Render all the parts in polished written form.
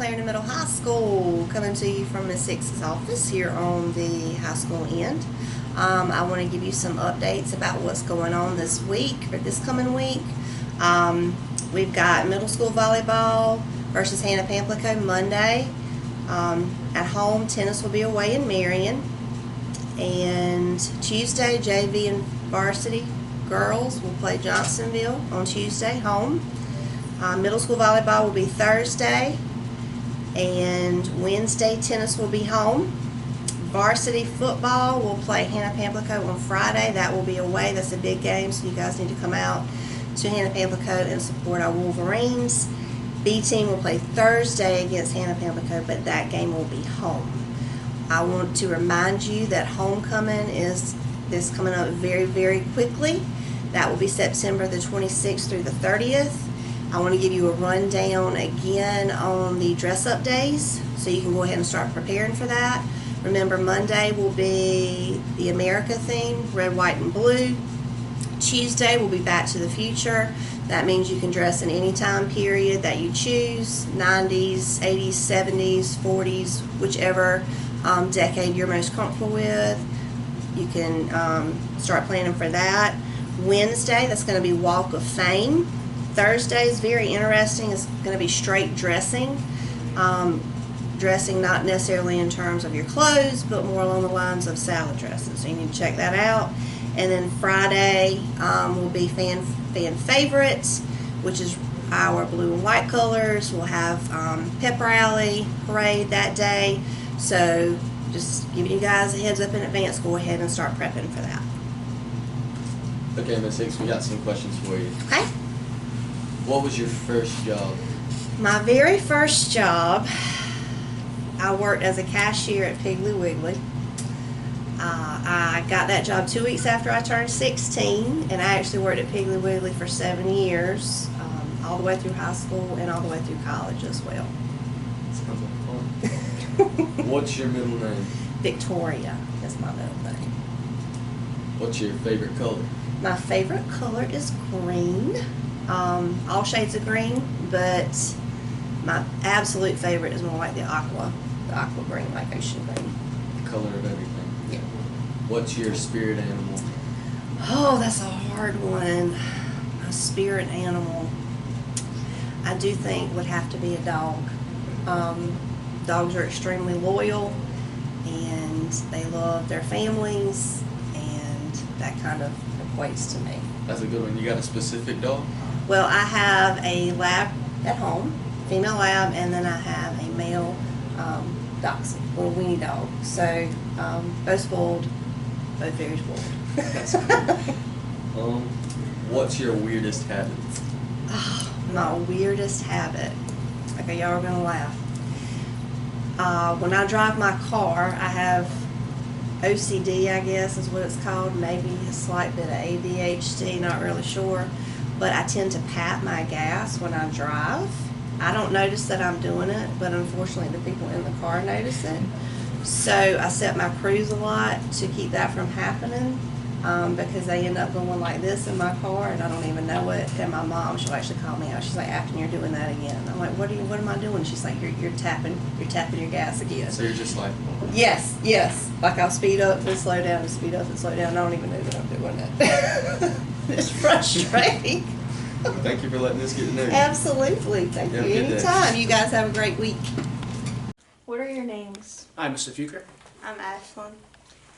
Clarendon Middle High School, coming to you from Ms. Hicks's office here on the high school end. I want to give you some updates about what's going on this week, or this coming week. We've got middle school volleyball versus Hannah Pamplico Monday. At home, tennis will be away in Marion. And Tuesday, JV and varsity girls will play Johnsonville on Tuesday, home. Middle school volleyball will be Thursday, and Wednesday tennis will be home. Varsity football will play Hannah Pamplico on Friday. That will be away. That's a big game, so you guys need to come out to Hannah Pamplico and support our Wolverines. B team will play Thursday against Hannah Pamplico, but that game will be home. I want to remind you that homecoming is coming up very, very quickly. That will be September the 26th through the 30th. I want to give you a rundown again on the dress-up days, so you can go ahead and start preparing for that. Remember, Monday will be the America theme, red, white, and blue. Tuesday will be Back to the Future. That means you can dress in any time period that you choose, 90s, 80s, 70s, 40s, whichever decade you're most comfortable with. You can start planning for that. Wednesday, that's going to be Walk of Fame. Thursday is very interesting. It's going to be straight dressing. Dressing not necessarily in terms of your clothes, but more along the lines of salad dressing. So you need to check that out. And then Friday will be fan favorites, which is our blue and white colors. We'll have pep rally, parade that day. So just giving you guys a heads up in advance. Go ahead and start prepping for that. Okay, Ms. Hicks, we got some questions for you. Okay. What was your first job? My very first job, I worked as a cashier at Piggly Wiggly. I got that job 2 weeks after I turned 16, and I actually worked at Piggly Wiggly for 7 years, all the way through high school and all the way through college as well. Sounds like fun. What's your middle name? Victoria is my middle name. What's your favorite color? My favorite color is green. All shades of green, but my absolute favorite is more like the aqua green, like ocean green. The color of everything. Yeah. What's your spirit animal? Oh, that's a hard one. My spirit animal, I do think would have to be a dog. Dogs are extremely loyal, and they love their families, and that kind of equates to me. That's a good one. You got a specific dog? Well, I have a lab at home, female lab, and then I have a male dachshund, little weenie dog. So, both spoiled, both very spoiled. That's cool. What's your weirdest habit? Oh, my weirdest habit. Okay, y'all are gonna laugh. When I drive my car, I have OCD, I guess is what it's called. Maybe a slight bit of ADHD, not really sure. But I tend to pat my gas when I drive. I don't notice that I'm doing it, but unfortunately the people in the car notice it. So I set my cruise a lot to keep that from happening, because they end up going like this in my car and I don't even know it. And my mom, she'll actually call me out. She's like, "Afton, you're doing that again." I'm like, what am I doing? She's like, you're tapping your gas again. So you're just like... Yes. Like I'll speed up and slow down and speed up and slow down. I don't even know that I'm doing it. It's frustrating. Well, thank you for letting us get to know you. Absolutely. Thank you. Anytime. You guys have a great week. What are your names? I'm Mr. Fuker. I'm Ashlyn.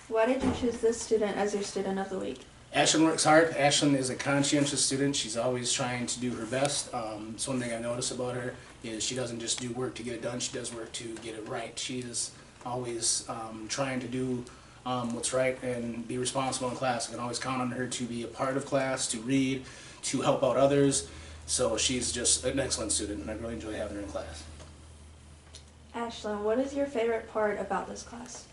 Why did you choose this student as your student of the week? Ashlyn works hard. Ashlyn is a conscientious student. She's always trying to do her best. It's one thing I notice about her is she doesn't just do work to get it done. She does work to get it right. She is always trying to do what's right and be responsible in class. I can always count on her to be a part of class, to read, to help out others. So she's just an excellent student, and I really enjoy having her in class. Ashlyn, what is your favorite part about this class?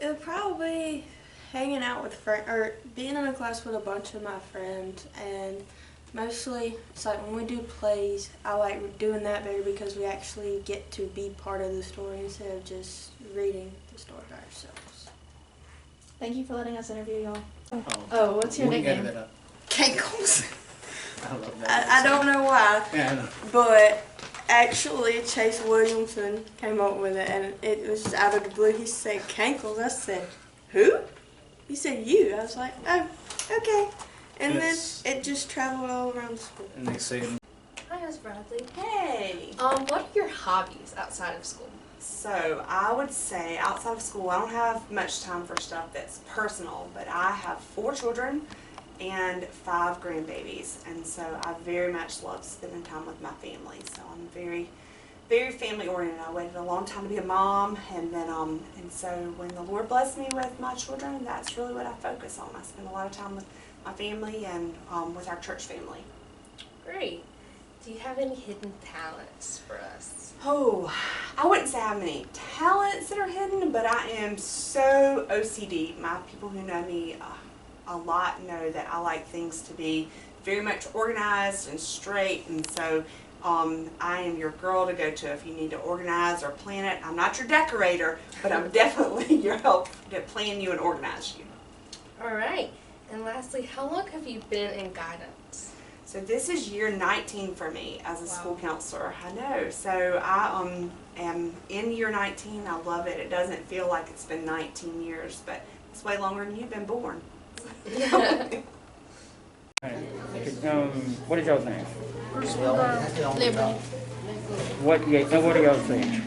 It would probably be hanging out with friends, or being in a class with a bunch of my friends, and mostly it's like when we do plays, I like doing that better because we actually get to be part of the story instead of just reading the story by ourselves. Thank you for letting us interview y'all. Oh, what's your nickname? Cankles. I love that. I don't know why, Yeah, I know. but actually Chase Williamson came up with it, and it was just out of the blue. He said cankles. I said, who? He said you. I was like, oh, okay. And then it just traveled all around the school. And they say, Hi, Miss Bradley. Hey. What are your hobbies outside of school? So I would say outside of school, I don't have much time for stuff that's personal, but I have 4 children and 5 grandbabies, and so I very much love spending time with my family. So I'm very, very family oriented. I waited a long time to be a mom, and then and so when the Lord blessed me with my children, that's really what I focus on. I spend a lot of time with my family and with our church family. Great. Do you have any hidden talents for us? Oh, I wouldn't say I have any talents that are hidden, but I am so OCD. My people who know me a lot know that I like things to be very much organized and straight, and so I am your girl to go to if you need to organize or plan it. I'm not your decorator, but I'm definitely your help to plan you and organize you. All right. And lastly, how long have you been in guidance? So this is year 19 for me as a school counselor. I know. So I am in year 19. I love it. It doesn't feel like it's been 19 years, but it's way longer than you've been born. Okay, what is y'all's name? Liberty. What are y'all's age?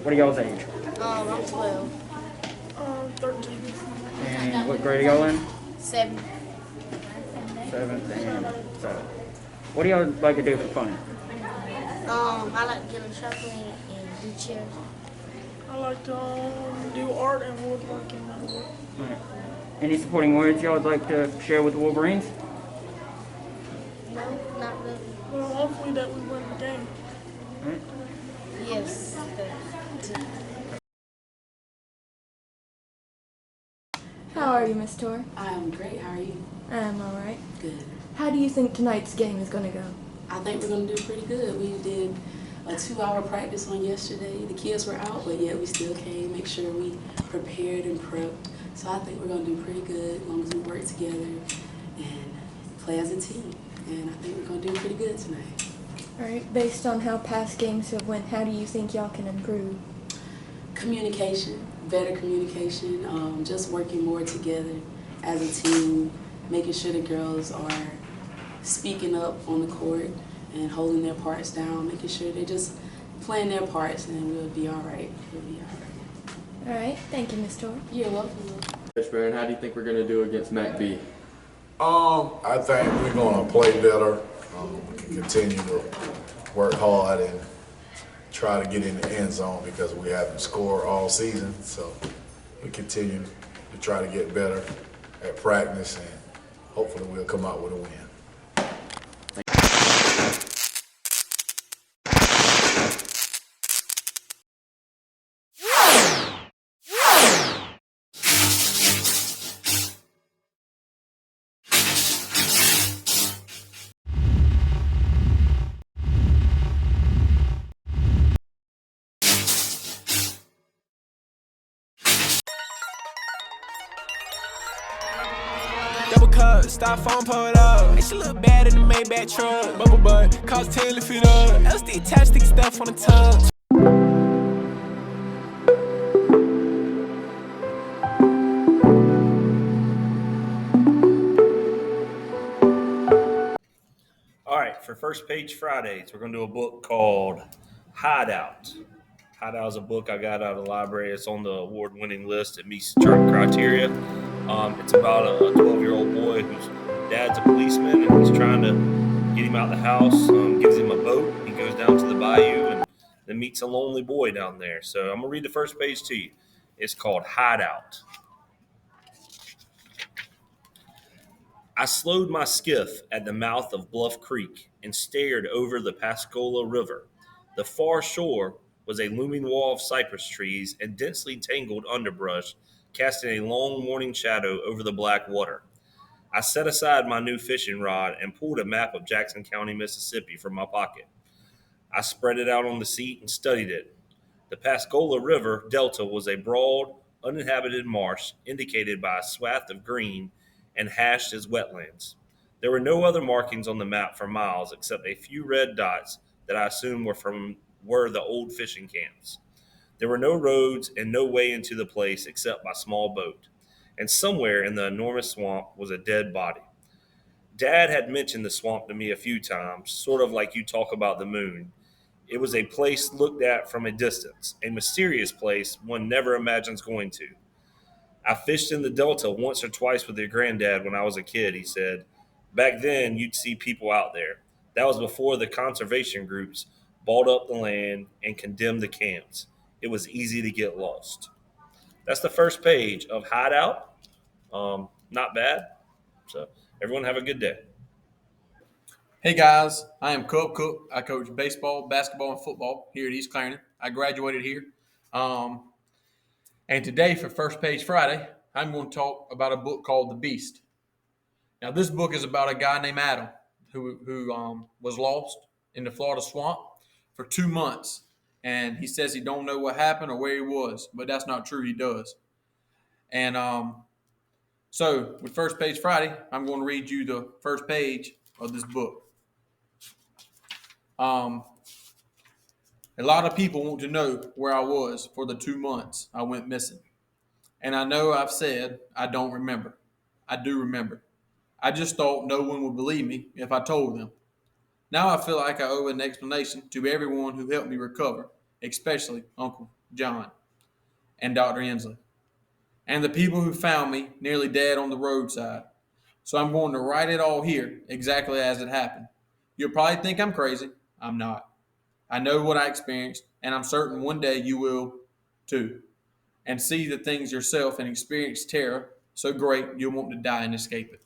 What are y'all's age? I'm 12. 13. And what grade are y'all in? 7. 7th and 7th. What do y'all like to do for fun? I like to get on trampoline and do chairs. I like to do art and woodworking. Alright. Any supporting words y'all would like to share with the Wolverines? No, not really. Well, hopefully that we win the game. Alright. Yes. How are you, Miss Tor? I'm great. How are you? I'm all right. Good. How do you think tonight's game is going to go? I think we're going to do pretty good. We did a 2-hour practice on yesterday. The kids were out, but yet we still came, make sure we prepared and prepped. So I think we're going to do pretty good as long as we work together and play as a team. And I think we're going to do pretty good tonight. All right. Based on how past games have went, how do you think y'all can improve? Communication, better communication, just working more together as a team, making sure the girls are speaking up on the court and holding their parts down, making sure they're just playing their parts, and we'll be all right. We'll be all right. All right. Thank you, Miss Tor. You're welcome. Coach Barron, how do you think we're going to do against MacB? I think we're going to play better, continue to work hard and try to get in the end zone because we haven't scored all season. So we continue to try to get better at practice, and hopefully we'll come out with a win. Double cup, styrofoam pulled up. Make she look bad in the Maybach truck. Bubble butt, cost 10 lift it up. LSD attached, stick stuff on the tub. All right, for First Page Fridays, we're going to do a book called Hideout. Hideout is a book I got out of the library. It's on the award-winning list. It meets certain criteria. It's about a 12-year-old boy whose dad's a policeman, and he's trying to get him out of the house. Gives him a boat. He goes down to the bayou and then meets a lonely boy down there. So I'm going to read the first page to you. It's called Hideout. I slowed my skiff at the mouth of Bluff Creek and stared over the Pascola River. The far shore was a looming wall of cypress trees and densely tangled underbrush, casting a long morning shadow over the black water. I set aside my new fishing rod and pulled a map of Jackson County, Mississippi from my pocket. I spread it out on the seat and studied it. The Pascola River Delta was a broad, uninhabited marsh indicated by a swath of green and hashed as wetlands. There were no other markings on the map for miles except a few red dots that I assumed were the old fishing camps. There were no roads and no way into the place except by small boat, and somewhere in the enormous swamp was a dead body. Dad had mentioned the swamp to me a few times, sort of like you talk about the moon. It was a place looked at from a distance, a mysterious place one never imagines going to. I fished in the Delta once or twice with your granddad when I was a kid, he said. Back then, you'd see people out there. That was before the conservation groups bought up the land and condemned the camps. It was easy to get lost. That's the first page of Hideout. Not bad. So, everyone have a good day. Hey guys, I am Cub Cook. I coach baseball, basketball, and football here at East Clarendon. I graduated here. And today, for First Page Friday, I'm going to talk about a book called The Beast. Now, this book is about a guy named Adam who was lost in the Florida swamp for 2 months. And he says he don't know what happened or where he was, but that's not true. He does. And so, with First Page Friday, I'm going to read you the first page of this book. A lot of people want to know where I was for the 2 months I went missing. And I know I've said I don't remember. I do remember. I just thought no one would believe me if I told them. Now I feel like I owe an explanation to everyone who helped me recover, especially Uncle John and Dr. Inslee, and the people who found me nearly dead on the roadside. So I'm going to write it all here exactly as it happened. You'll probably think I'm crazy. I'm not. I know what I experienced, and I'm certain one day you will too, and see the things yourself and experience terror so great you'll want to die and escape it.